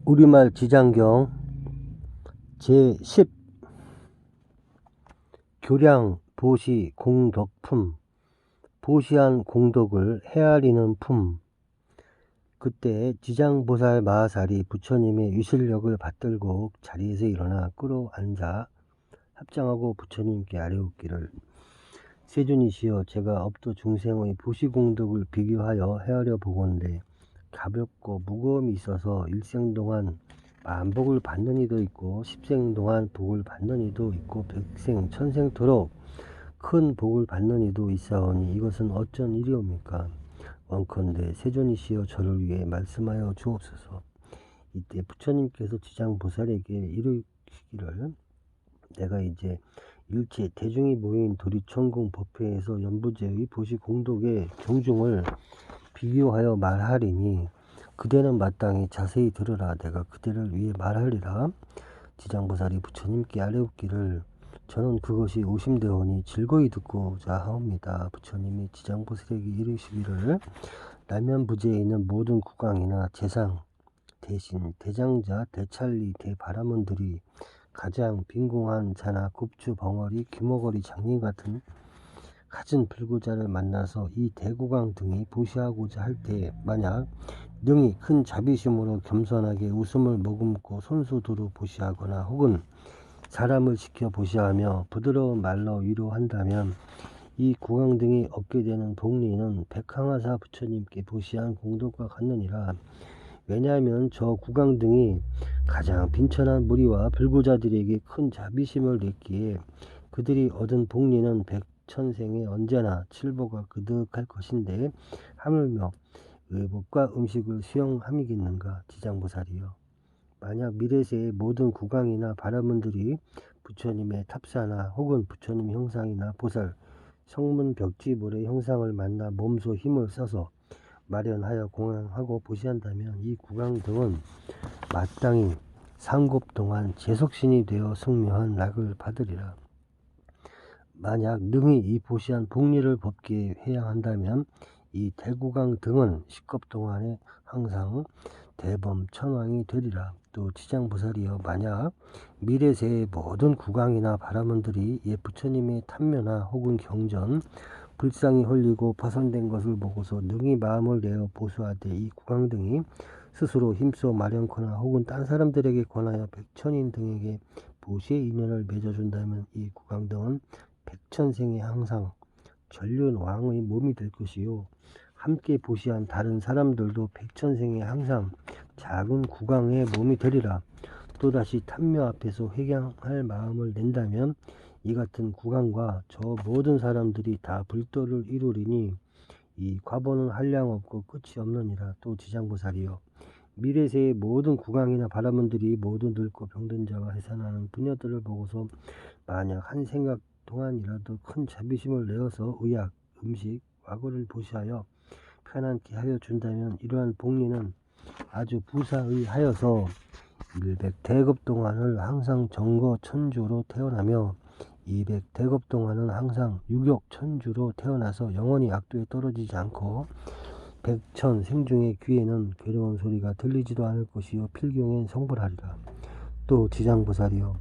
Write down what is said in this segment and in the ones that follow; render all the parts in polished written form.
우리말 지장경 제10 교량 보시 공덕품 보시한 공덕을 헤아리는 품. 그때 지장보살 마하살이 부처님의 위실력을 받들고 자리에서 일어나 끌어앉아 합장하고 부처님께 아뢰었기를, 세존이시여, 제가 업도 중생의 보시공덕을 비교하여 헤아려 보건대 가볍고 무거움이 있어서 일생 동안 만복을 받는 이도 있고 십생 동안 복을 받는 이도 있고 백생 천생토록 큰 복을 받는 이도 있사오니 이것은 어쩐 일이옵니까? 원컨대 세존이시여, 저를 위해 말씀하여 주옵소서. 이때 부처님께서 지장보살에게 이르시기를, 내가 이제 일체 대중이 모인 도리천궁 법회에서 연부제의 보시공덕의 경중을 비교하여 말하리니 그대는 마땅히 자세히 들으라. 내가 그대를 위해 말하리라. 지장보살이 부처님께 아뢰었기를, 저는 그것이 오심되오니 즐거이 듣고자 하옵니다. 부처님이 지장보살에게 이르시기를, 남면부재에 있는 모든 국왕이나 재상, 대신, 대장자, 대찰리, 대바라문들이 가장 빈궁한 자나 곱추, 벙어리, 귀머거리, 장님 같은 갖은 불구자를 만나서 이 대국왕 등이 보시하고자 할 때 만약 능히 큰 자비심으로 겸손하게 웃음을 머금고 손수두루 보시하거나 혹은 사람을 지켜 보시하며 부드러운 말로 위로한다면 이 국왕 등이 얻게 되는 복리는 백항하사 부처님께 보시한 공덕과 같느니라. 왜냐하면 저 국왕 등이 가장 빈천한 무리와 불구자들에게 큰 자비심을 냈기에 그들이 얻은 복리는 백천생에 언제나 칠보가 그득할 것인데 하물며 의복과 음식을 수용함이겠는가. 지장보살이여, 만약 미래세의 모든 국왕이나 바라문들이 부처님의 탑사나 혹은 부처님 형상이나 보살, 성문 벽지물의 형상을 만나 몸소 힘을 써서 마련하여 공양하고 보시한다면 이 국왕 등은 마땅히 상급 동안 제속신이 되어 승묘한 낙을 받으리라. 만약 능히 이 보시한 복리를 법기에 회양한다면 이 대국왕 등은 십급 동안에 항상 대범 천왕이 되리라. 또 지장보살이여, 만약 미래세의 모든 국왕이나 바라문들이 옛 부처님의 탐묘나 혹은 경전, 불상이 홀리고 파손된 것을 보고서 능히 마음을 내어 보수하되 이 국왕 등이 스스로 힘써 마련코나 혹은 딴 사람들에게 권하여 백천인 등에게 보시의 인연을 맺어준다면 이 국왕 등은 백천생에 항상 전륜 왕의 몸이 될 것이요, 함께 보시한 다른 사람들도 백천생에 항상 작은 국왕의 몸이 되리라. 또다시 탐묘 앞에서 회양할 마음을 낸다면 이 같은 국왕과 저 모든 사람들이 다 불도를 이루리니 이 과보는 한량없고 끝이 없느니라. 또 지장보살이여, 미래세의 모든 국왕이나 바라문들이 모두 늙고 병든 자와 해산하는 부녀들을 보고서 만약 한 생각 동안이라도 큰 자비심을 내어서 의약, 음식, 와거를 보시하여 편안케 하여 준다면 이러한 복리는 아주 부사의하여서 100대급 동안을 항상 정거천주로 태어나며 200대급 동안은 항상 유격천주로 태어나서 영원히 악도에 떨어지지 않고 백천 생중의 귀에는 괴로운 소리가 들리지도 않을 것이요 필경엔 성불하리라. 또 지장보살이여,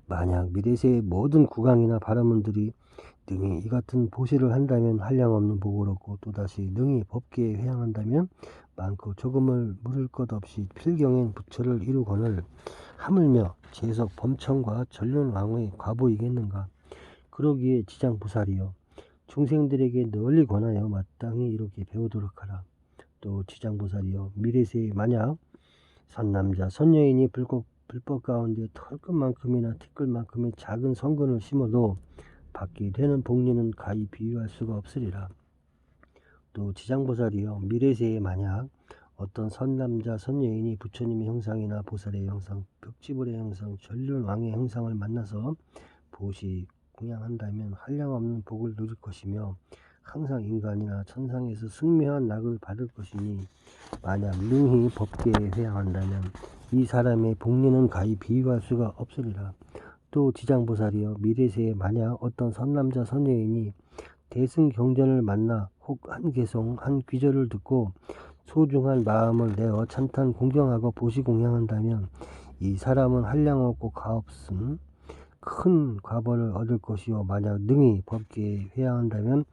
만약 미래세의 모든 국왕이나 바라문들이 능히 이 같은 보시를 한다면 한량없는 복을 얻고 또다시 능히 법계에 회양한다면 많고 조금을 물을 것 없이 필경엔 부처를 이루거늘 하물며 재석 범천과 전륜왕의 과보이겠는가. 그러기에 지장보살이여, 중생들에게 널리 권하여 마땅히 이렇게 배우도록 하라. 또 지장보살이여, 미래세에 만약 선남자 선여인이 불법 가운데 털끝만큼이나 티끌만큼의 작은 성근을 심어도 받게 되는 복리는 가히 비유할 수가 없으리라. 또 지장보살이여, 미래세에 만약 어떤 선남자 선여인이 부처님의 형상이나 보살의 형상, 벽지불의 형상, 전륜왕의 형상을 만나서 보시 공양한다면 한량없는 복을 누릴 것이며 항상 인간이나 천상에서 승묘한 낙을 받을 것이니 만약 능히 법계에 회양한다면 이 사람의 복리는 가히 비유할 수가 없으리라. 또 지장보살이여, 미래세에 만약 어떤 선남자 선여인이 대승경전을 만나 혹 한 개송 한 귀절을 듣고 소중한 마음을 내어 찬탄 공경하고 보시 공양한다면 이 사람은 한량없고 가없음 큰 과보를 얻을 것이요 만약 능히 법계에 회양한다면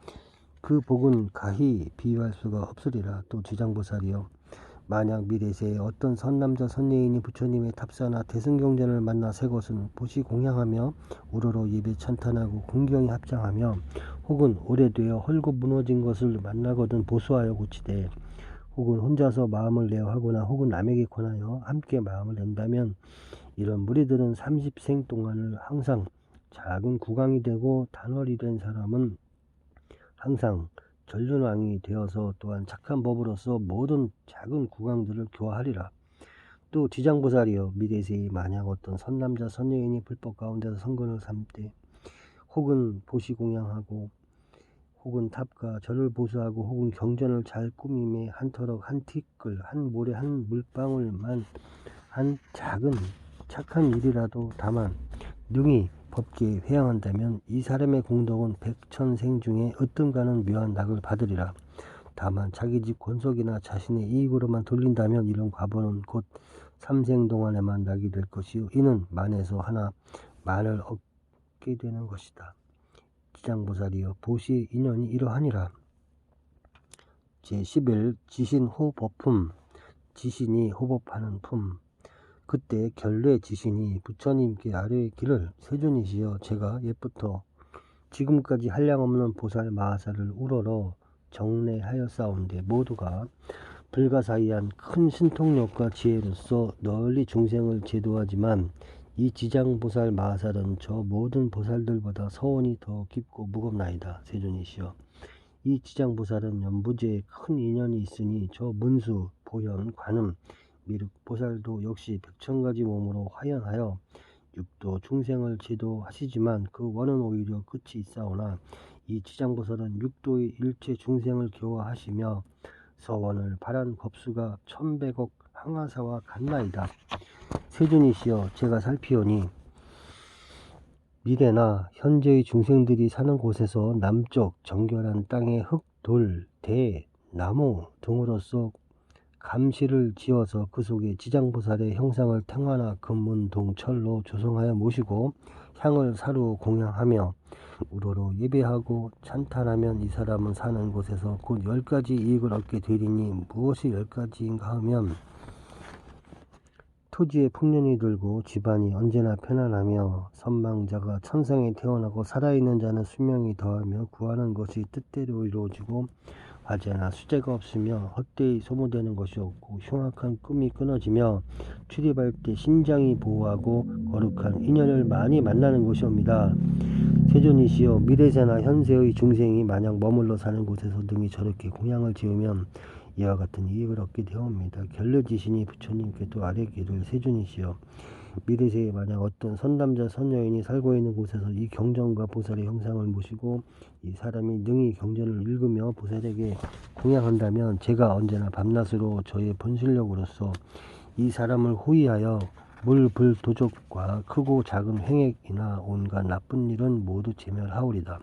그 복은 가히 비유할 수가 없으리라. 또 지장보살이여 만약 미래세에 어떤 선남자 선여인이 부처님의 탑사나 대승경전을 만나 새 것은 보시 공양하며 우러러 예배 찬탄하고 공경에 합장하며 혹은 오래되어 헐고 무너진 것을 만나거든 보수하여 고치되 혹은 혼자서 마음을 내어 하거나 혹은 남에게 권하여 함께 마음을 낸다면 이런 무리들은 30생 동안을 항상 작은 국왕이 되고 단월이 된 사람은 항상 전륜왕이 되어서 또한 착한 법으로서 모든 작은 국왕들을 교화하리라. 또 지장보살이여 미래세에 만약 어떤 선남자 선여인이 불법 가운데서 선근을 삼되 혹은 보시공양하고 혹은 탑과 절을 보수하고 혹은 경전을 잘 꾸밈에 한 터럭 한 티끌 한 모래 한 물방울만 한 작은 착한 일이라도 다만 능히 법계에 회양한다면 이 사람의 공덕은 백천생 중에 으뜸가는 묘한 낙을 받으리라. 다만 자기 집 권속이나 자신의 이익으로만 돌린다면 이런 과보는 곧 삼생 동안에만 낙이 될 것이요 이는 만에서 하나 만을 얻게 되는 것이다. 지장보살이여 보시의 인연이 이러하니라. 제11 지신 호법품 지신이 호법하는 품 그때 결례 지신이 부처님께 아뢰의 길을 세존이시여 제가 옛부터 지금까지 한량없는 보살 마하사를 우러러 정례하였사온데 모두가 불가사의한 큰 신통력과 지혜로서 널리 중생을 제도하지만 이 지장보살 마하살은 저 모든 보살들보다 서원이 더 깊고 무겁나이다. 세존이시여 이 지장보살은 연부제에 큰 인연이 있으니 저 문수, 보현, 관음, 미륵 보살도 역시 백천가지 몸으로 화연하여 육도 중생을 제도하시지만 그 원은 오히려 끝이 있사오나 이 지장보살은 육도의 일체 중생을 교화하시며 서원을 바란 법수가 1100억 항아사와 같나이다. 세존이시여 제가 살피오니 미래나 현재의 중생들이 사는 곳에서 남쪽 정결한 땅에 흙, 돌, 대, 나무 등으로서 감시를 지어서 그 속에 지장보살의 형상을 탱화나 금문, 동, 철로 조성하여 모시고 향을 사루 공양하며 우러러 예배하고 찬탄하면 이 사람은 사는 곳에서 곧 10가지 이익을 얻게 되리니 무엇이 10가지인가 하면 토지에 풍년이 들고 집안이 언제나 편안하며 선망자가 천상에 태어나고 살아있는 자는 수명이 더하며 구하는 것이 뜻대로 이루어지고 화재나 수재가 없으며 헛되이 소모되는 것이 없고 흉악한 꿈이 끊어지며 출입할 때 신장이 보호하고 거룩한 인연을 많이 만나는 것이옵니다. 세존이시여 미래세나 현세의 중생이 만약 머물러 사는 곳에서 등이 저렇게 공양을 지으면 이와 같은 이익을 얻게 되옵니다. 결례지신이 부처님께도 아뢰기를 세존이시여 미래세에 만약 어떤 선남자 선여인이 살고 있는 곳에서 이 경전과 보살의 형상을 모시고 이 사람이 능히 경전을 읽으며 보살에게 공양한다면 제가 언제나 밤낮으로 저의 본실력으로서 이 사람을 호위하여 물, 불, 도적과 크고 작은 횡액이나 온갖 나쁜 일은 모두 제멸하오리다.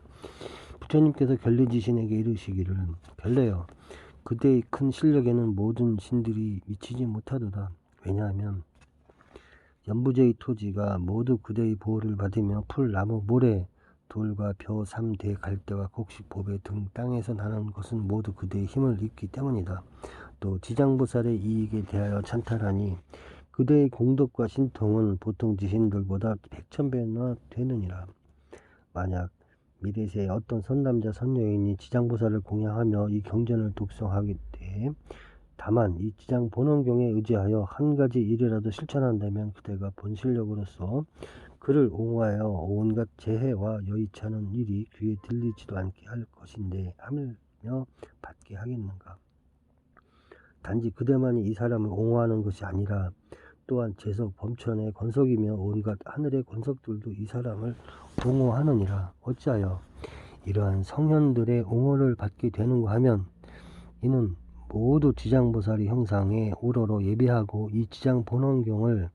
부처님께서 결례지신에게 이르시기를 결례여 그대의 큰 실력에는 모든 신들이 미치지 못하도다. 왜냐하면 연부제의 토지가 모두 그대의 보호를 받으며 풀, 나무, 모래, 돌과 벼, 삼, 대, 갈대와 곡식, 보배 등 땅에서 나는 것은 모두 그대의 힘을 입기 때문이다. 또 지장보살의 이익에 대하여 찬탈하니 그대의 공덕과 신통은 보통 지신들보다 100,000배나 되느니라. 만약 미래세에 어떤 선남자 선여인이 지장보살을 공양하며 이 경전을 독송하게 돼 다만 이 지장 본원경에 의지하여 한 가지 일이라도 실천한다면 그대가 본실력으로서 그를 옹호하여 온갖 재해와 여의치 않은 일이 귀에 들리지도 않게 할 것인데 하물며 받게 하겠는가. 단지 그대만이 이 사람을 옹호하는 것이 아니라 또한 제석 범천의 권석이며 온갖 하늘의 권석들도 이 사람을 옹호하느니라. 어찌하여 이러한 성현들의 옹호를 받게 되는가 하면 이는 모두 지장보살의 형상에 우러러 예배하고 이 지장본원경을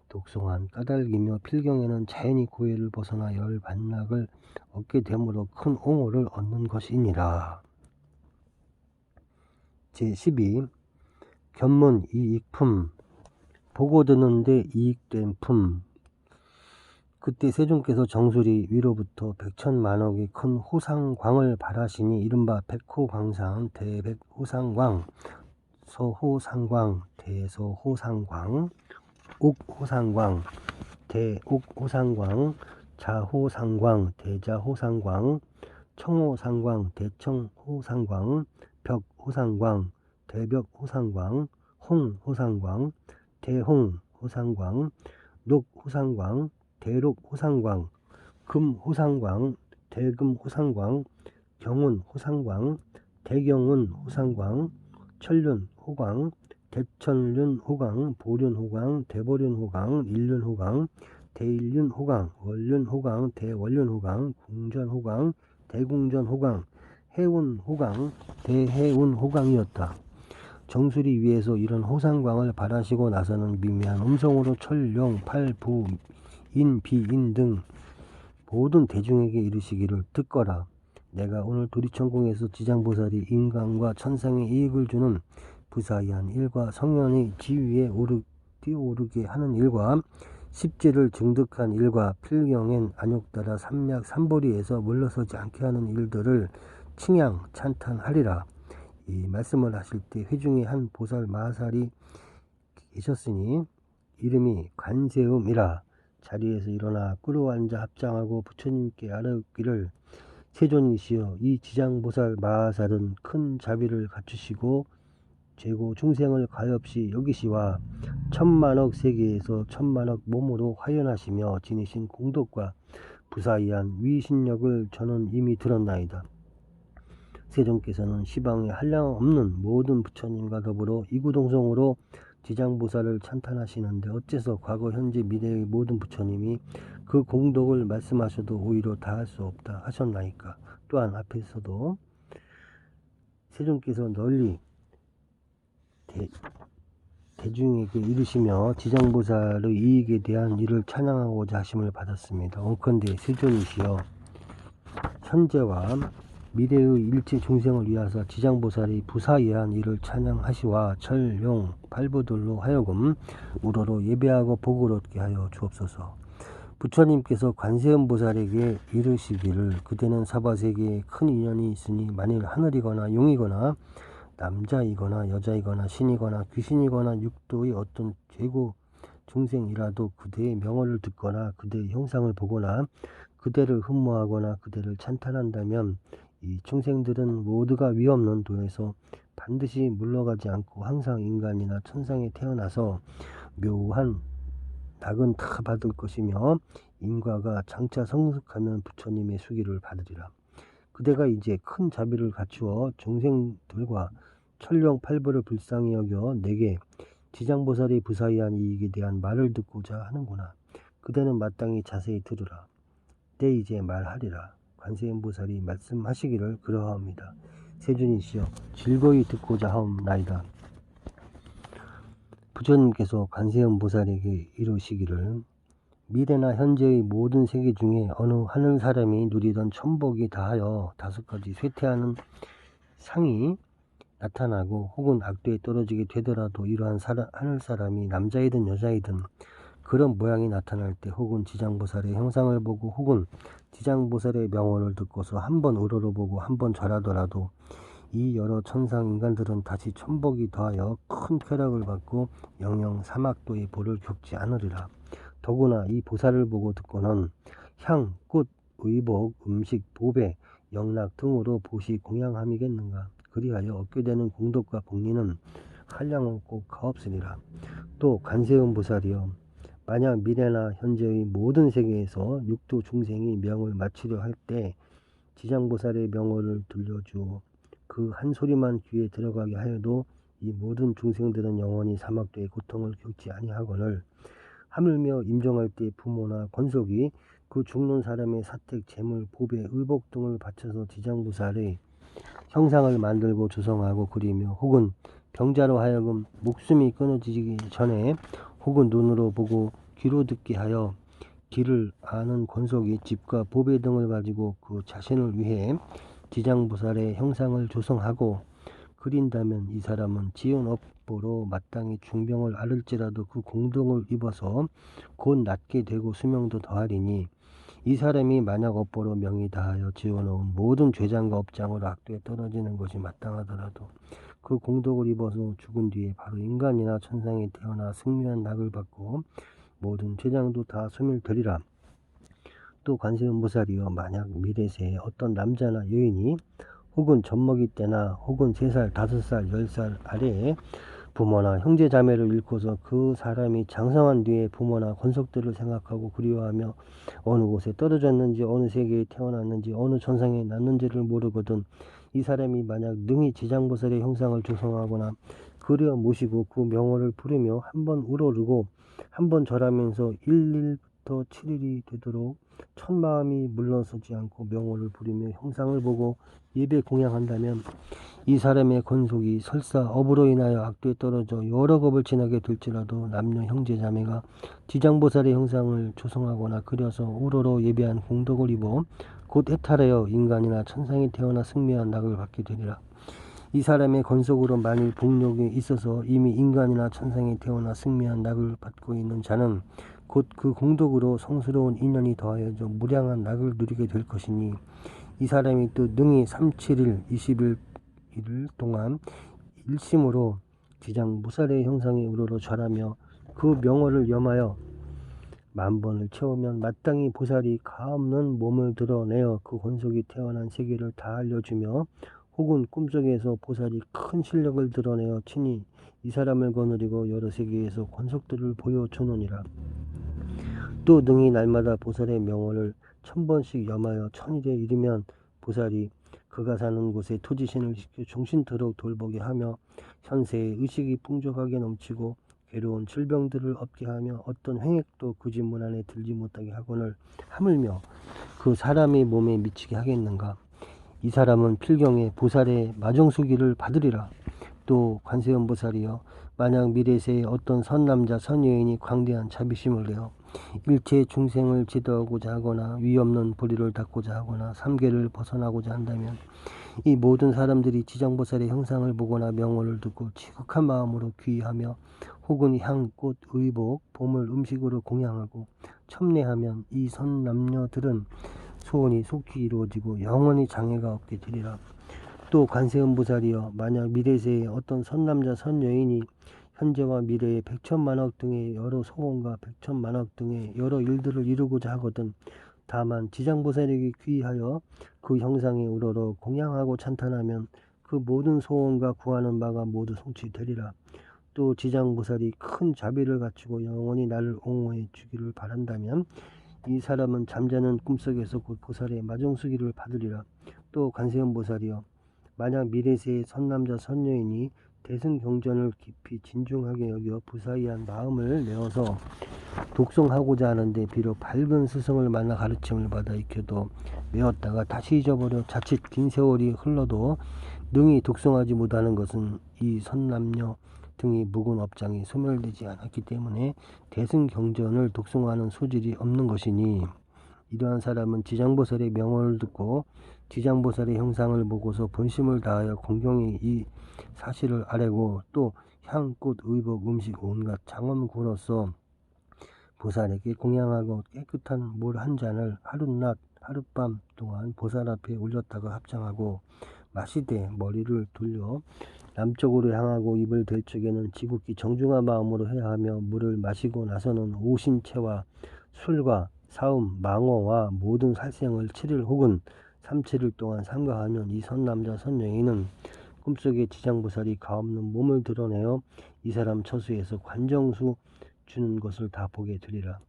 독송한 까닭이며 필경에는 자연히 고해를 벗어나 열 반락을 얻게 되므로 큰 옹호를 얻는 것이니라. 제12 견문 이익품, 보고 드는데 이익된 품. 그때 세종께서 정수리 위로부터 백천만억의 큰 호상광을 발하시니 이른바 백호광상, 대백호상광, 서호상광, 대서호상광, 옥호상광, 대옥호상광, 자호상광, 대자호상광, 청호상광, 대청호상광, 벽호상광, 대벽호상광, 홍호상광, 대홍호상광, 녹호상광, 대록호상광, 금호상광, 대금호상광, 경운호상광, 대경운호상광, 천륜호광, 대천륜호광, 보륜호광, 대보륜호광, 일륜호광, 대일륜호광, 월륜호광, 대월륜호광, 궁전호광, 대궁전호광, 해운호광, 대해운호광이었다. 정수리 위에서 이런 호상광을 발하시고 나서는 미미한 음성으로 철룡, 팔부, 인, 비인 등 모든 대중에게 이르시기를 듣거라. 내가 오늘 도리천궁에서 지장보살이 인간과 천상에 이익을 주는 부사이한 일과 성현의 지위에 뛰어오르게 하는 일과 십지를 증득한 일과 필경엔 안욕따라 삼약 삼보리에서 물러서지 않게 하는 일들을 칭양 찬탄하리라. 이 말씀을 하실 때 회중에 한 보살 마살이 계셨으니 이름이 관세음이라. 자리에서 일어나 꿇어앉아 합장하고 부처님께 아뢰기를 세존이시여, 이 지장보살 마살은 큰 자비를 갖추시고 죄고 중생을 가엾이 여기시와 천만억 세계에서 천만억 몸으로 화연하시며 지니신 공덕과 부사이한 위신력을 저는 이미 들었나이다. 세종께서는 시방에 한량없는 모든 부처님과 더불어 이구동성으로 지장보살을 찬탄하시는데 어째서 과거 현재 미래의 모든 부처님이 그 공덕을 말씀하셔도 오히려 다할 수 없다 하셨나이까. 또한 앞에서도 세종께서 널리 대중에게 이르시며 지장보살의 이익에 대한 일을 찬양하고자 하심을 받았습니다. 온컨대 세존이시여, 현재와 미래의 일체 중생을 위하사 지장보살이 부사이한 일을 찬양하시와 철용 팔부들로 하여금 우러러 예배하고 복을 얻게 하여 주옵소서. 부처님께서 관세음보살에게 이르시기를 그대는 사바세계에 큰 인연이 있으니 만일 하늘이거나 용이거나 남자이거나 여자이거나 신이거나 귀신이거나 육도의 어떤 죄고 중생이라도 그대의 명언을 듣거나 그대의 형상을 보거나 그대를 흠모하거나 그대를 찬탄한다면 이 중생들은 모두가 위없는 도에서 반드시 물러가지 않고 항상 인간이나 천상에 태어나서 묘한 낙은 다 받을 것이며 인과가 장차 성숙하면 부처님의 수기를 받으리라. 그대가 이제 큰 자비를 갖추어 중생들과 천룡팔부를 불쌍히 여겨 내게 지장보살의 부사이한 이익에 대한 말을 듣고자 하는구나. 그대는 마땅히 자세히 들으라. 내 이제 말하리라. 관세음보살이 말씀하시기를 그러하옵니다. 세존이시여, 즐거이 듣고자 하옵나이다. 부처님께서 관세음보살에게 이르시기를 미래나 현재의 모든 세계 중에 어느 하늘 사람이 누리던 천복이 다하여 5가지 쇠퇴하는 상이 나타나고 혹은 악도에 떨어지게 되더라도 이러한 하늘 사람이 남자이든 여자이든 그런 모양이 나타날 때 혹은 지장보살의 형상을 보고 혹은 지장보살의 명언을 듣고서 한번 우러러보고 한번 절하더라도 이 여러 천상 인간들은 다시 천복이 더하여 큰 쾌락을 받고 영영 사막도의 보를 겪지 않으리라. 더구나 이 보살을 보고 듣고는 향, 꽃, 의복, 음식, 보배, 영락 등으로 보시 공양함이겠는가. 그리하여 얻게 되는 공덕과 복리는 한량없고 가없으리라. 또 관세음보살이여, 만약 미래나 현재의 모든 세계에서 육도 중생이 명을 마치려 할 때 지장보살의 명호를 들려주어 그 한 소리만 귀에 들어가게 하여도 이 모든 중생들은 영원히 사막도의 고통을 겪지 아니하거늘 하물며 임종할 때 부모나 권속이 그 죽는 사람의 사택, 재물, 보배, 의복 등을 바쳐서 지장보살의 형상을 만들고 조성하고 그리며 혹은 병자로 하여금 목숨이 끊어지기 전에 혹은 눈으로 보고 귀로 듣게 하여 길을 아는 권속이 집과 보배 등을 가지고 그 자신을 위해 지장보살의 형상을 조성하고 그린다면 이 사람은 지은 업보로 마땅히 중병을 앓을지라도 그 공덕을 입어서 곧 낫게 되고 수명도 더하리니 이 사람이 만약 업보로 명이 다하여 지어놓은 모든 죄장과 업장으로 악도에 떨어지는 것이 마땅하더라도 그 공덕을 입어서 죽은 뒤에 바로 인간이나 천상에 태어나 승리한 낙을 받고 모든 죄장도 다 소멸되리라. 또 관세음보살이여 만약 미래세에 어떤 남자나 여인이 혹은 젖먹이 때나 혹은 3살, 5살, 10살 아래에 부모나 형제 자매를 잃고서 그 사람이 장성한 뒤에 부모나 권속들을 생각하고 그리워하며 어느 곳에 떨어졌는지 어느 세계에 태어났는지 어느 천상에 났는지를 모르거든 이 사람이 만약 능히 지장보살의 형상을 조성하거나 그려 모시고 그 명호를 부르며 한번 우러르고 한번 절하면서 1일부터 7일이 되도록 천마음이 물러서지 않고 명호를 부르며 형상을 보고 예배 공양한다면 이 사람의 건속이 설사 업으로 인하여 악도에 떨어져 여러 겁을 지나게 될지라도 남녀 형제 자매가 지장보살의 형상을 조성하거나 그려서 우러러 예배한 공덕을 입어 곧 해탈하여 인간이나 천상에 태어나 승리한 낙을 받게 되리라. 이 사람의 건속으로 만일 복력이 있어서 이미 인간이나 천상에 태어나 승리한 낙을 받고 있는 자는 곧 그 공덕으로 성스러운 인연이 더하여져 무량한 낙을 누리게 될 것이니 이 사람이 또 능히 37일 20일 동안 일심으로 지장보살의 형상에 우러러 절하며 그 명호를 염하여 10,000번을 채우면 마땅히 보살이 가없는 몸을 드러내어 그 권속이 태어난 세계를 다 알려주며 혹은 꿈속에서 보살이 큰 실력을 드러내어 친히 이 사람을 거느리고 여러 세계에서 권속들을 보여주느니라. 또 능히 날마다 보살의 명호를 1000번씩 염하여 1000일에 이르면 보살이 그가 사는 곳에 토지신을 시켜 종신토록 돌보게 하며 현세에 의식이 풍족하게 넘치고 괴로운 질병들을 얻게 하며 어떤 횡액도 그 집문 안에 들지 못하게 하거늘 하물며 그 사람의 몸에 미치게 하겠는가. 이 사람은 필경에 보살의 마정수기를 받으리라. 또 관세음보살이여 만약 미래세에 어떤 선남자 선여인이 광대한 자비심을 내어 일체 중생을 제도하고자 하거나 위없는 불의를 닦고자 하거나 삼계를 벗어나고자 한다면 이 모든 사람들이 지장보살의 형상을 보거나 명호를 듣고 지극한 마음으로 귀의하며 혹은 향, 꽃, 의복, 보물, 음식으로 공양하고 첨례하면 이 선남녀들은 소원이 속히 이루어지고 영원히 장애가 없게 되리라. 또 관세음보살이여 만약 미래세에 어떤 선남자 선여인이 현재와 미래의 100천만억 등의 여러 소원과 100천만억 등의 여러 일들을 이루고자 하거든 다만 지장보살에게 귀의하여 그 형상에 우러러 공양하고 찬탄하면 그 모든 소원과 구하는 바가 모두 성취되리라. 또 지장보살이 큰 자비를 갖추고 영원히 나를 옹호해 주기를 바란다면 이 사람은 잠자는 꿈속에서 곧 보살의 마정수기를 받으리라. 또 관세음보살이여 만약 미래세의 선남자 선여인이 대승경전을 깊이 진중하게 여겨 부사이한 마음을 내어서 독송하고자 하는데 비록 밝은 스승을 만나 가르침을 받아 익혀도 외웠다가 다시 잊어버려 자칫 긴 세월이 흘러도 능히 독송하지 못하는 것은 이 선남녀 등이 묵은 업장이 소멸되지 않았기 때문에 대승경전을 독송하는 소질이 없는 것이니 이러한 사람은 지장보살의 명호를 듣고 지장보살의 형상을 보고서 본심을 다하여 공경히 이 사실을 아뢰고 또 향, 꽃, 의복, 음식 온갖 장엄구로서 보살에게 공양하고 깨끗한 물 한 잔을 하룻낮 하룻밤 동안 보살 앞에 올렸다가 합장하고 마시되 머리를 돌려 남쪽으로 향하고 입을 댈 적에는 지극히 정중한 마음으로 해야 하며 물을 마시고 나서는 오신채와 술과 사음, 망어와 모든 살생을 7일 혹은 37일 동안 삼가하면 이 선남자 선여인은 꿈속에 지장보살이 가없는 몸을 드러내어 이 사람 처수에서 관정수 주는 것을 다 보게 되리라.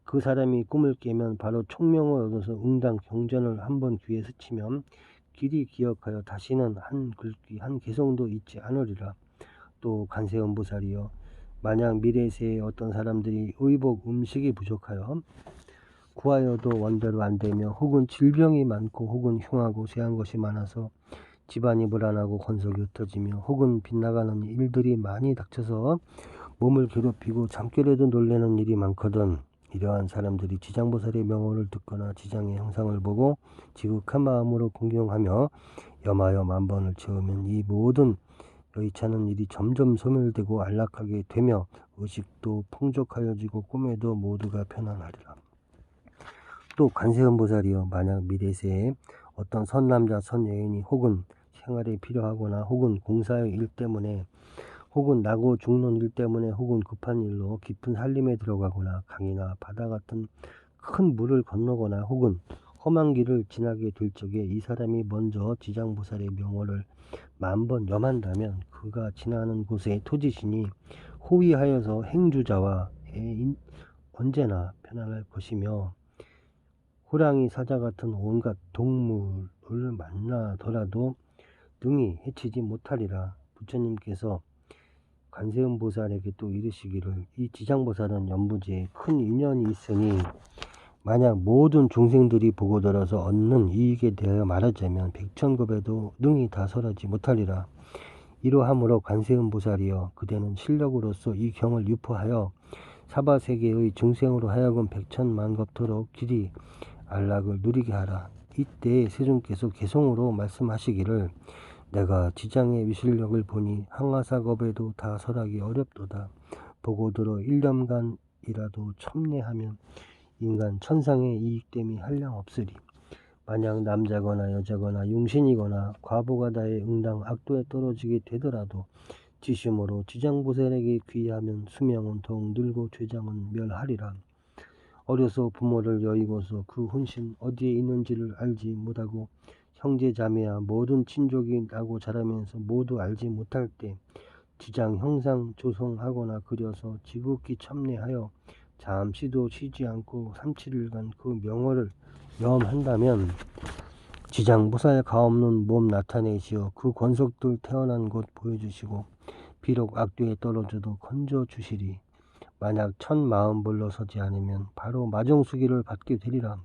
그 사람이 꿈을 깨면 바로 총명을 얻어서 응당 경전을 한번 귀에 스치면 길이 기억하여 다시는 한 글귀 한 개성도 잊지 않으리라. 또 관세음보살이여 만약 미래세에 어떤 사람들이 의복 음식이 부족하여 구하여도 원대로 안되며 혹은 질병이 많고 혹은 흉하고 쇠한 것이 많아서 집안이 불안하고 건석이 흩어지며 혹은 빗나가는 일들이 많이 닥쳐서 몸을 괴롭히고 잠결에도 놀라는 일이 많거든 이러한 사람들이 지장보살의 명호를 듣거나 지장의 형상을 보고 지극한 마음으로 공경하며 염하여 10,000번을 채우면 이 모든 여의치 않은 일이 점점 소멸되고 안락하게 되며 의식도 풍족하여지고 꿈에도 모두가 편안하리라. 또 관세음보살이여, 만약 미래세에 어떤 선남자 선여인이 혹은 생활에 필요하거나 혹은 공사의 일 때문에 혹은 나고 죽는 일 때문에 혹은 급한 일로 깊은 산림에 들어가거나 강이나 바다 같은 큰 물을 건너거나 혹은 험한 길을 지나게 될 적에 이 사람이 먼저 지장보살의 명호를 10,000번 염한다면 그가 지나는 곳의 토지신이 호위하여서 행주자와 언제나 편안할 것이며 호랑이, 사자 같은 온갖 동물을 만나더라도 능히 해치지 못하리라. 부처님께서 관세음보살에게 또 이르시기를, 이 지장보살은 연부지에 큰 인연이 있으니 만약 모든 중생들이 보고 들어서 얻는 이익에 대하여 말하자면 백천급에도 능히 다 설하지 못하리라. 이러하므로 관세음보살이여, 그대는 실력으로서 이 경을 유포하여 사바세계의 중생으로 하여금 백천만겁토록 길이 안락을 누리게 하라. 이때 세존께서 개성으로 말씀하시기를, 내가 지장의 위실력을 보니 항아사겁에도 다 설하기 어렵도다. 보고 들어 1년간이라도 첨례하면 인간 천상의 이익됨이 한량없으리. 만약 남자거나 여자거나 용신이거나 과부가 다의 응당 악도에 떨어지게 되더라도 지심으로 지장보살에게 귀의하면 수명은 더욱 늘고 죄장은 멸하리라. 어려서 부모를 여의고서 그 혼신 어디에 있는지를 알지 못하고 형제 자매와 모든 친족이 나고 자라면서 모두 알지 못할 때 지장 형상 조성하거나 그려서 지극히 첨례하여 잠시도 쉬지 않고 3-7일간 그 명호를 염한다면 지장보살 가없는 몸 나타내시어 그 권속들 태어난 곳 보여주시고 비록 악도에 떨어져도 건져주시리. 만약 1040벌로 서지 않으면 바로 마정수기를 받게 되리라.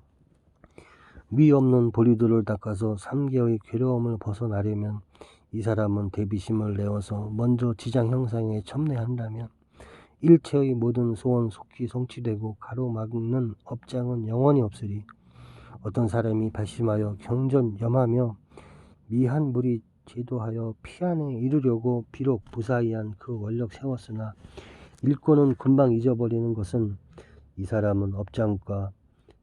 미 없는 보리들을 닦아서 3개의 괴로움을 벗어나려면 이 사람은 대비심을 내어서 먼저 지장 형상에 첨례한다면 일체의 모든 소원 속히 성취되고 가로막는 업장은 영원히 없으리. 어떤 사람이 발심하여 경전염하며 미한 무리 제도하여 피안에 이르려고 비록 부사이한 그 원력 세웠으나 일권은 금방 잊어버리는 것은 이 사람은 업장과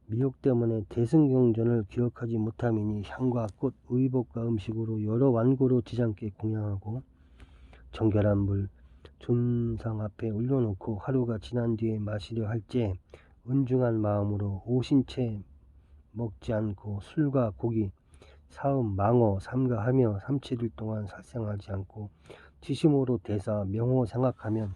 미혹 때문에 대승경전을 기억하지 못함이니 향과 꽃, 의복과 음식으로 여러 완고로 지장께 공양하고 정결한 물 존상 앞에 올려놓고 하루가 지난 뒤에 마시려 할지 은중한 마음으로 오신채 먹지 않고 술과 고기, 사음, 망어 삼가하며 3-7일 동안 살생하지 않고 지심으로 대사 명호 생각하면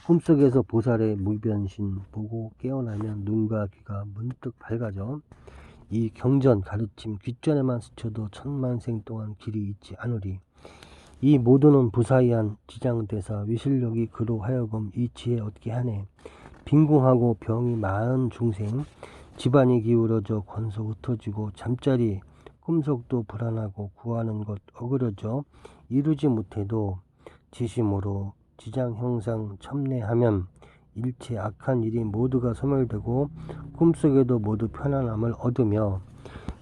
꿈속에서 보살의 무변신 보고 깨어나면 눈과 귀가 문득 밝아져 이 경전 가르침 귓전에만 스쳐도 천만생 동안 길이 있지 않으리. 이 모두는 부사이한 지장대사 위실력이 그로 하여금 이 지혜 얻게 하네. 빈궁하고 병이 많은 중생, 집안이 기울어져 권속 흩어지고 잠자리 꿈속도 불안하고 구하는 것 어그러져 이루지 못해도 지심으로 지장 형상 첨례하면 일체 악한 일이 모두가 소멸되고 꿈속에도 모두 편안함을 얻으며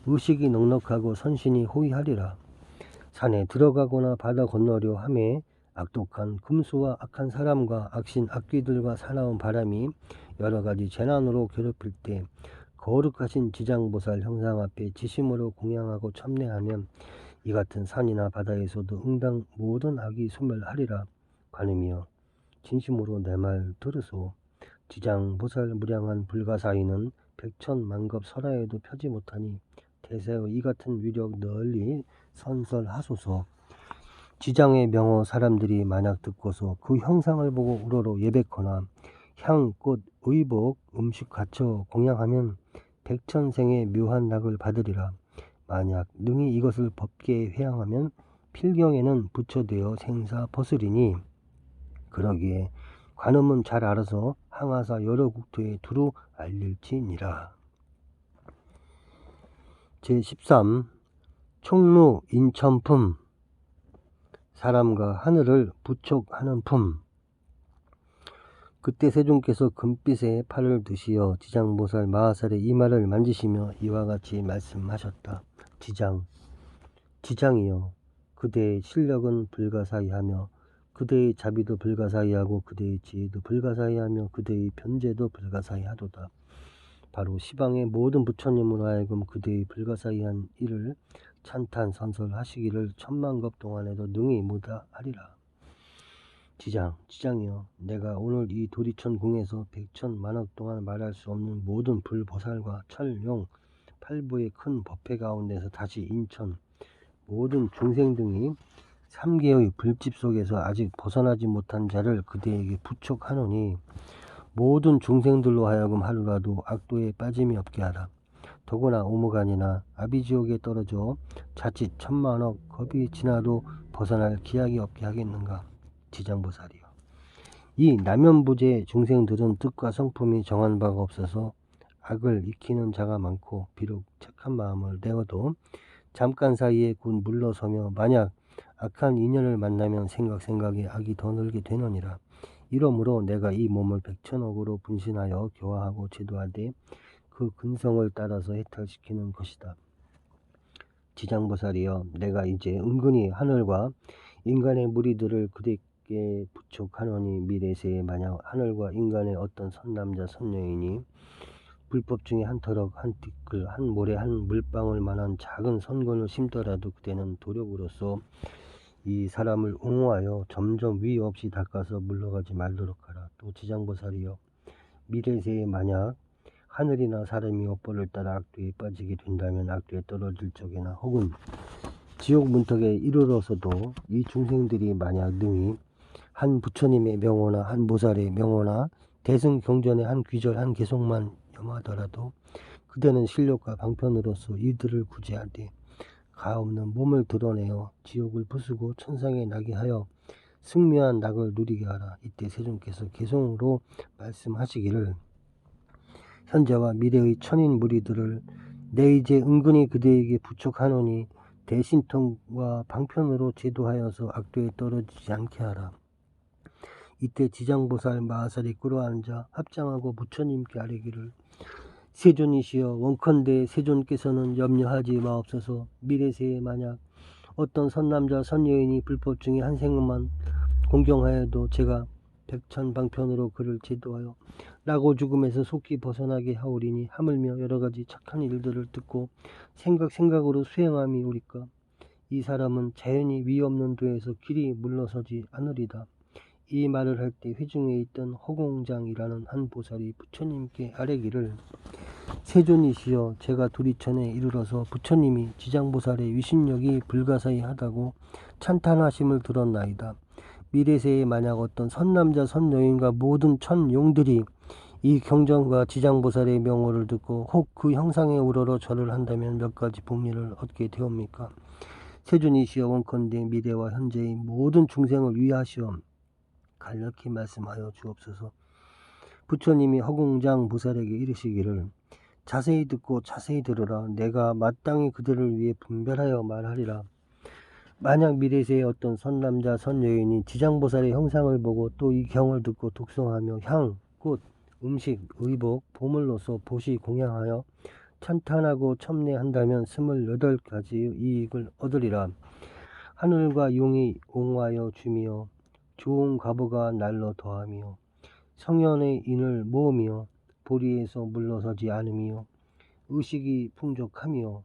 의식이 넉넉하고 선신이 호위하리라. 산에 들어가거나 바다 건너려 함에 악독한 금수와 악한 사람과 악신 악귀들과 사나운 바람이 여러가지 재난으로 괴롭힐 때 거룩하신 지장보살 형상 앞에 지심으로 공양하고 첨례하면 이 같은 산이나 바다에서도 응당 모든 악이 소멸하리라. 관음이여, 진심으로 내 말 들으소. 지장보살 무량한 불가사의는 백천만겁 설하에도 펴지 못하니 대세의 이 같은 위력 널리 선설하소서. 지장의 명호 사람들이 만약 듣고서 그 형상을 보고 우러러 예백거나 향, 꽃, 의복, 음식 갖춰 공양하면 백천생의 묘한 낙을 받으리라. 만약 능히 이것을 법계에 회양하면 필경에는 부처되어 생사 벗으리니 그러기에 관음은 잘 알아서 항아사 여러 국토에 두루 알릴지니라. 제13 총루 인천품. 사람과 하늘을 부촉하는 품. 그때 세존께서 금빛의 팔을 드시어 지장보살 마하살의 이마를 만지시며 이와 같이 말씀하셨다. 지장이여, 그대의 실력은 불가사의하며 그대의 자비도 불가사의하고 그대의 지혜도 불가사의하며 그대의 변제도 불가사의하도다. 바로 시방의 모든 부처님으로 하여금 그대의 불가사의한 일을 찬탄 선설하시기를 천만급 동안에도 능히 못하리라. 지장이여, 내가 오늘 이 도리천 궁에서 백천만억 동안 말할 수 없는 모든 불보살과 철용 팔부의 큰 법회 가운데서 다시 인천 모든 중생 등이 3개의 불집 속에서 아직 벗어나지 못한 자를 그대에게 부촉하노니 모든 중생들로 하여금 하루라도 악도에 빠짐이 없게 하라. 더구나 오무간이나 아비지옥에 떨어져 자칫 천만억 겁이 지나도 벗어날 기약이 없게 하겠는가. 지장보살이여, 이 남연부제 중생들은 뜻과 성품이 정한 바가 없어서 악을 익히는 자가 많고 비록 착한 마음을 내어도 잠깐 사이에 곧 물러서며 만약 악한 인연을 만나면 생각에 악이 더 늘게 되느니라. 이러므로 내가 이 몸을 백천억으로 분신하여 교화하고 제도하되 그 근성을 따라서 해탈시키는 것이다. 지장보살이여, 내가 이제 은근히 하늘과 인간의 무리들을 그대께 부촉하노니 미래세에 만약 하늘과 인간의 어떤 선남자 선여인이 불법 중에 한 터럭, 한 티끌, 한 모래, 한 물방울 만한 작은 선건을 심더라도 그대는 도력으로서 이 사람을 옹호하여 점점 위 없이 닦아서 물러가지 말도록 하라. 또 지장보살이여, 미래세에 만약 하늘이나 사람이 업보를 따라 악도에 빠지게 된다면 악도에 떨어질 적이나 혹은 지옥 문턱에 이르러서도 이 중생들이 만약 능히 한 부처님의 명호나 한 보살의 명호나 대승경전의 한 귀절 한 개송만 염하더라도 그대는 실력과 방편으로서 이들을 구제하되 가없는 몸을 드러내어 지옥을 부수고 천상에 나게 하여 승묘한 낙을 누리게 하라. 이때 세존께서 개송으로 말씀하시기를 현재와 미래의 천인 무리들을 내 이제 은근히 그대에게 부촉하노니 대신통과 방편으로 제도하여서 악도에 떨어지지 않게 하라. 이때 지장보살 마하살이 끌어앉아 합장하고 부처님께 아뢰기를 세존이시여, 원컨대 세존께서는 염려하지 마옵소서. 미래세에 만약 어떤 선남자 선여인이 불법 중에 한 생만 공경하여도 제가 백천방편으로 그를 제도하여 나고 죽음에서 속히 벗어나게 하오리니 하물며 여러가지 착한 일들을 듣고 생각으로 수행함이 오리까. 이 사람은 자연히 위 없는 도에서 길이 물러서지 않으리다. 이 말을 할 때 회중에 있던 허공장이라는 한 보살이 부처님께 아뢰기를 세존이시여, 제가 도리천에 이르러서 부처님이 지장보살의 위신력이 불가사의 하다고 찬탄하심을 들었나이다. 미래세에 만약 어떤 선남자 선여인과 모든 천용들이 이 경전과 지장보살의 명호를 듣고 혹 그 형상에 우러러 절을 한다면 몇 가지 복리를 얻게 되옵니까? 세존이시여, 원컨대 미래와 현재의 모든 중생을 위하시어 간략히 말씀하여 주옵소서. 부처님이 허공장 보살에게 이르시기를 자세히 듣고 자세히 들으라. 내가 마땅히 그들을 위해 분별하여 말하리라. 만약 미래세에 어떤 선남자 선여인이 지장보살의 형상을 보고 또 이 경을 듣고 독송하며 향, 꽃, 음식, 의복, 보물로서 보시 공양하여 찬탄하고 첨례한다면 28가지의 이익을 얻으리라. 하늘과 용이 옹호하여 주며 좋은 과보가 날로 더하며 성현의 인을 모으며 보리에서 물러서지 않으며 의식이 풍족하며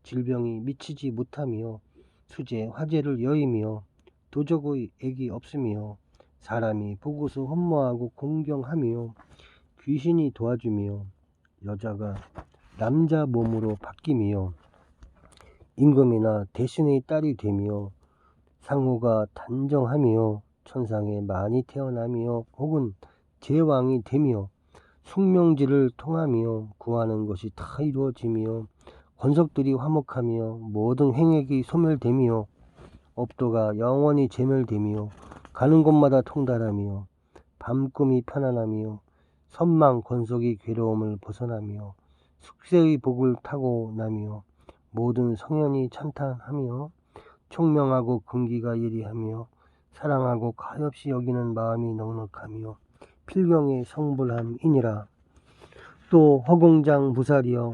질병이 미치지 못하며 수제 화제를 여이며 도적의 액이 없으며 사람이 보고서 흠모하고 공경하며 귀신이 도와주며 여자가 남자 몸으로 바뀌며 임금이나 대신의 딸이 되며 상호가 단정하며 천상에 많이 태어나며 혹은 제왕이 되며 숙명지를 통하며 구하는 것이 다 이루어지며 권석들이 화목하며 모든 횡액이 소멸되며 업도가 영원히 제멸되며 가는 곳마다 통달하며 밤꿈이 편안하며 선망 권속이 괴로움을 벗어나며 숙세의 복을 타고 나며 모든 성현이 찬탄하며 총명하고 근기가 예리하며 사랑하고 가엾이 여기는 마음이 넉넉하며 필경의 성불함이니라. 또 허공장 보살이여,